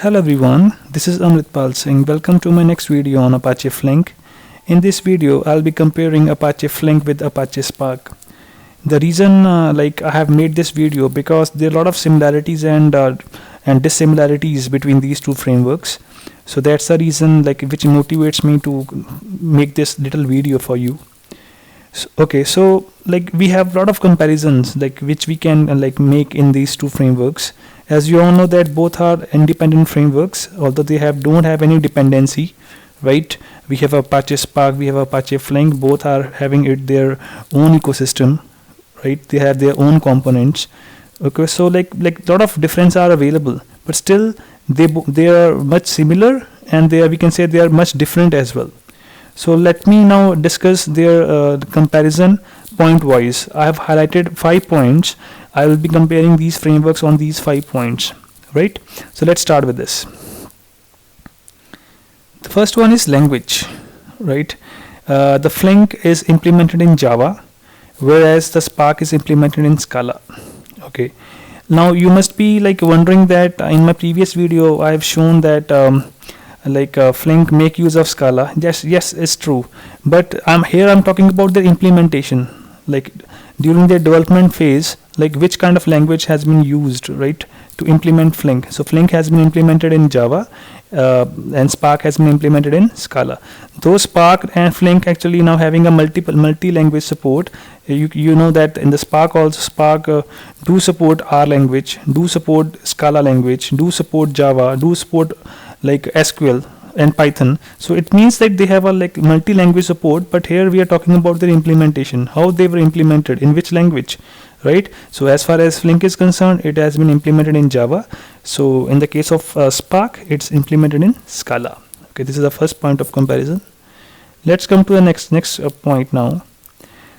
Hello everyone, this is Amritpal Singh. Welcome to my next video on Apache Flink. In this video, I'll be comparing Apache Flink with Apache Spark. The reason I have made this video because there are a lot of similarities and dissimilarities between these two frameworks. So that's the reason which motivates me to make this little video for you. So we have a lot of comparisons which we can make in these two frameworks. As you all know that both are independent frameworks, although they don't have any dependency, right? We have Apache Spark, we have Apache Flink. Both are having their own ecosystem, right? They have their own components. Okay, so lot of difference are available, but still they are much similar, and we can say they are much different as well. So let me now discuss their comparison point wise. I have highlighted 5 points. I will be comparing these frameworks on these 5 points, right? So let's start with this. The first one is language, right? The Flink is implemented in Java, whereas the Spark is implemented in Scala. Okay. Now you must be wondering that in my previous video I have shown that Flink make use of Scala. Yes, it's true. But I'm talking about the implementation. During the development phase, which kind of language has been used, right, to implement Flink. So Flink has been implemented in Java, and Spark has been implemented in Scala. Though Spark and Flink actually now having a multi-language support, you know that in the Spark also Spark do support R language, do support Scala language, do support Java, do support SQL and Python. So it means that they have a multi-language support, but here we are talking about their implementation, how they were implemented, in which language, right? So as far as Flink is concerned, it has been implemented in Java. So in the case of Spark, it's implemented in Scala. Okay, this is the first point of comparison. Let's come to the next point now.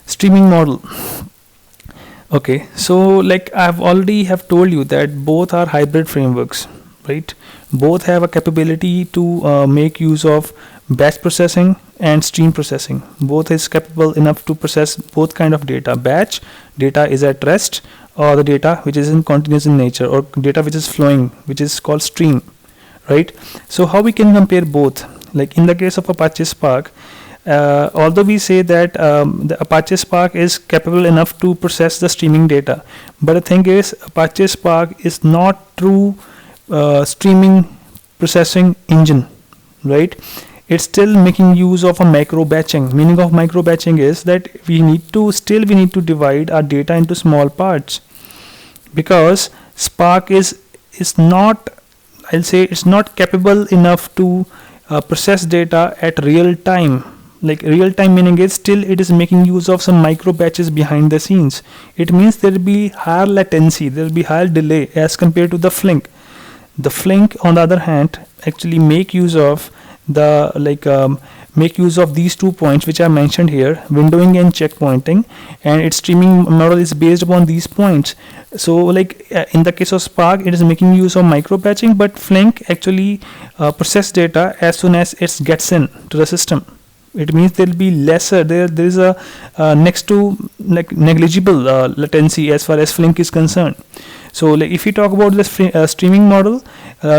Streaming model. Okay, so I've already have told you that both are hybrid frameworks, right? Both have a capability to make use of batch processing and stream processing. Both is capable enough to process both kind of data. Batch data is at rest, or the data which is in continuous in nature, or data which is flowing, which is called stream, right? So how we can compare both? In the case of Apache Spark, although we say that the Apache Spark is capable enough to process the streaming data, but the thing is Apache Spark is not true streaming processing engine, right? It's still making use of a micro batching. Meaning of micro batching is that we need to divide our data into small parts, because Spark is not, I'll say it's not capable enough to process data at real time. Real time meaning is still it is making use of some micro batches behind the scenes. It means there will be higher latency, there will be higher delay as compared to the Flink. The Flink, on the other hand, actually make use of these 2 points which are mentioned here, windowing and checkpointing, and its streaming model is based upon these points. So in the case of Spark, it is making use of micro batching, but Flink actually process data as soon as it gets in to the system. It means there will be lesser, there is a next to negligible latency as far as Flink is concerned. So if we talk about the streaming model,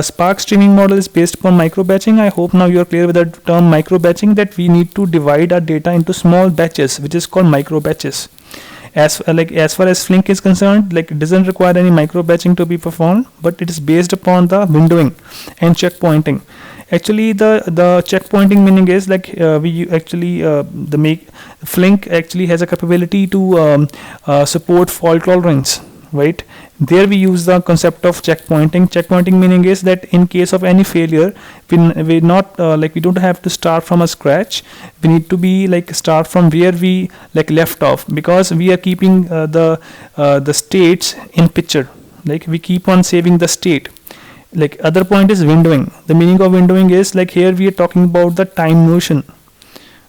Spark streaming model is based upon micro batching. I hope now you are clear with the term micro batching, that we need to divide our data into small batches, which is called micro batches. As far as Flink is concerned, it doesn't require any micro batching to be performed, but it is based upon the windowing and checkpointing. Actually, the checkpointing meaning is Flink actually has a capability to support fault tolerance, right? There we use the concept of checkpointing. Checkpointing meaning is that in case of any failure, we don't have to start from a scratch. We need to be start from where we left off, because we are keeping the states in picture. We keep on saving the state. Other point is windowing. The meaning of windowing is here we are talking about the time motion,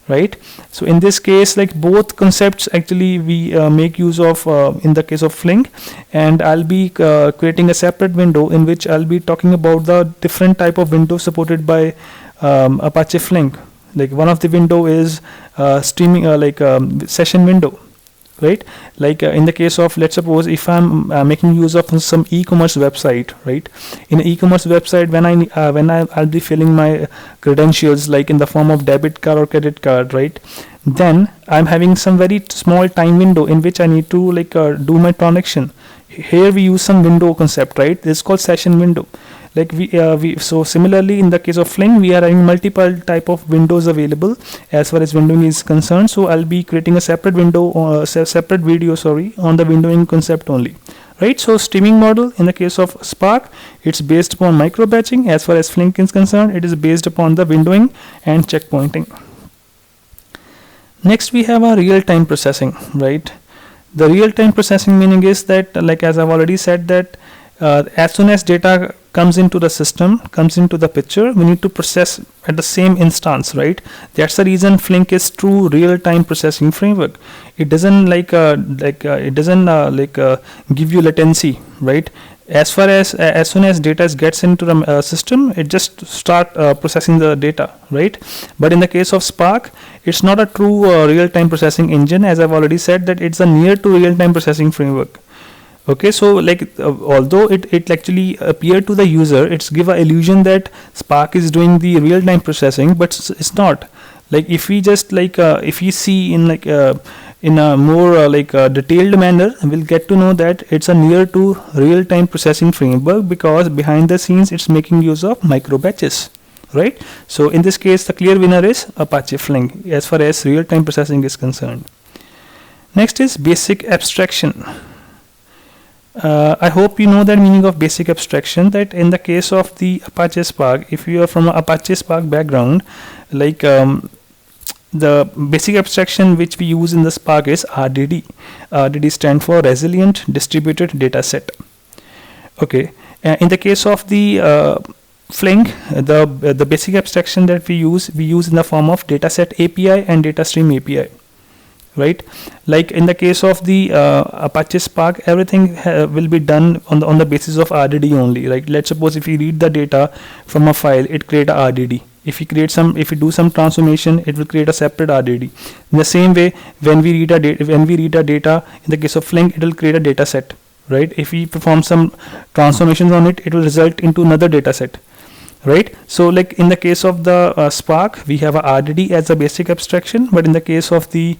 right? So in this case, both concepts actually we make use of in the case of Flink, and I'll be creating a separate window in which I'll be talking about the different type of windows supported by Apache Flink. One of the window is streaming session window, right? Like in the case of, let's suppose if I'm making use of some e-commerce website, right? In an e-commerce website, I'll be filling my credentials like in the form of debit card or credit card, right? Then I'm having some very small time window in which I need to like do my transaction. Here we use some window concept, right? This is called session window. Like so similarly in the case of Flink, we are having multiple type of windows available as far as windowing is concerned. So I'll be creating a separate window or separate video, sorry, on the windowing concept only, right? So streaming model in the case of Spark, it's based upon micro batching. As far as Flink is concerned, it is based upon the windowing and checkpointing. Next we have our real-time processing, right? The real-time processing meaning is that, like as I've already said, that as soon as data comes into the system, comes into the picture, we need to process at the same instance, right? That's the reason Flink is true real-time processing framework. It doesn't give you latency, right? As soon as data gets into the system, it just start processing the data, right? But in the case of Spark, it's not a true real-time processing engine. As I've already said, that it's a near to real-time processing framework. Okay, so like although it actually appear to the user, it's give a illusion that Spark is doing the real-time processing, but it's not. Like if we just like if we see in like in a more detailed manner, we'll get to know that it's a near to real-time processing framework, because behind the scenes it's making use of micro batches, right? So in this case, the clear winner is Apache Flink as far as real-time processing is concerned. Next is basic abstraction. I hope you know the meaning of basic abstraction, that in the case of the Apache Spark, if you are from an Apache Spark background, like the basic abstraction which we use in the Spark is RDD. RDD stands for Resilient Distributed Dataset. Okay, in the case of the Flink, the basic abstraction that we use in the form of dataset API and data stream API. Right, like in the case of the Apache Spark, everything will be done on the basis of RDD only. Like let's suppose if we read the data from a file, it create a RDD. If we do some transformation, it will create a separate RDD. In the same way, when we read a data, in the case of Flink, it will create a data set. Right, if we perform some transformations on it, it will result into another data set. Right, so like in the case of the Spark, we have a RDD as a basic abstraction, but in the case of the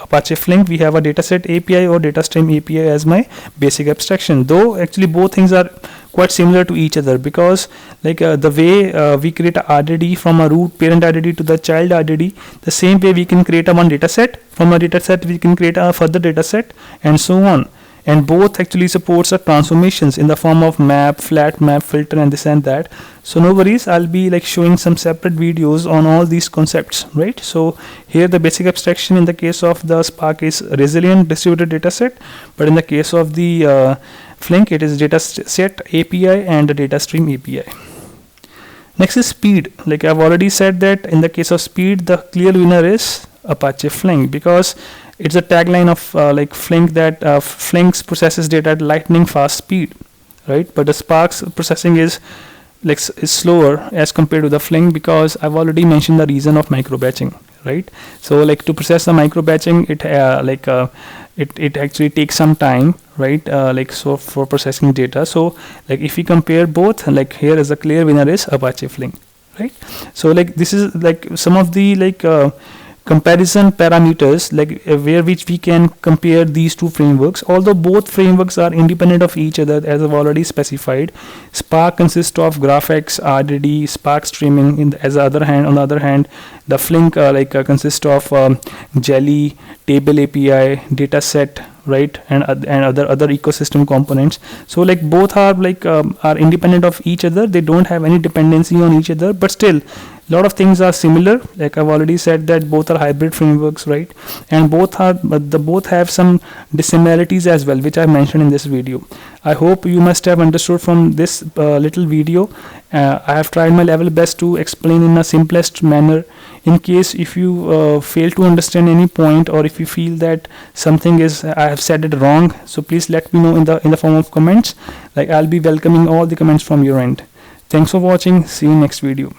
Apache Flink, we have a dataset API or data stream API as my basic abstraction. Though actually both things are quite similar to each other, because like the way we create a RDD from a root parent RDD to the child RDD, the same way we can create a one dataset. From a dataset we can create a further dataset, and so on. And both actually supports transformations in the form of map, flat map, filter, and this and that. So no worries, I'll be like showing some separate videos on all these concepts, right? So here the basic abstraction in the case of the Spark is resilient distributed dataset, but in the case of the Flink, it is dataset API and the data stream API. Next is speed. Like I've already said that in the case of speed, the clear winner is Apache Flink, because it's a tagline of like Flink, that Flink's processes data at lightning fast speed, right? But the Spark's processing is slower as compared to the Flink, because I've already mentioned the reason of micro batching, right? So like to process the micro batching, it actually takes some time, right? So for processing data. So like if we compare both, like here is a clear winner is Apache Flink, right? So like this is like some of the comparison parameters where which we can compare these two frameworks. Although both frameworks are independent of each other, as I've already specified, Spark consists of GraphX, RDD, Spark streaming. On the other hand, the Flink consists of Jelly, Table API, Dataset, right, and other ecosystem components. So like both are independent of each other. They don't have any dependency on each other, but still a lot of things are similar. Like I've already said that both are hybrid frameworks, right, and both have some dissimilarities as well, which I mentioned in this video. I hope you must have understood from this little video. I have tried my level best to explain in a simplest manner. In case if you fail to understand any point, or if you feel that something is I have said it wrong, so please let me know in the form of comments. Like I'll be welcoming all the comments from your end. Thanks for watching. See you next video.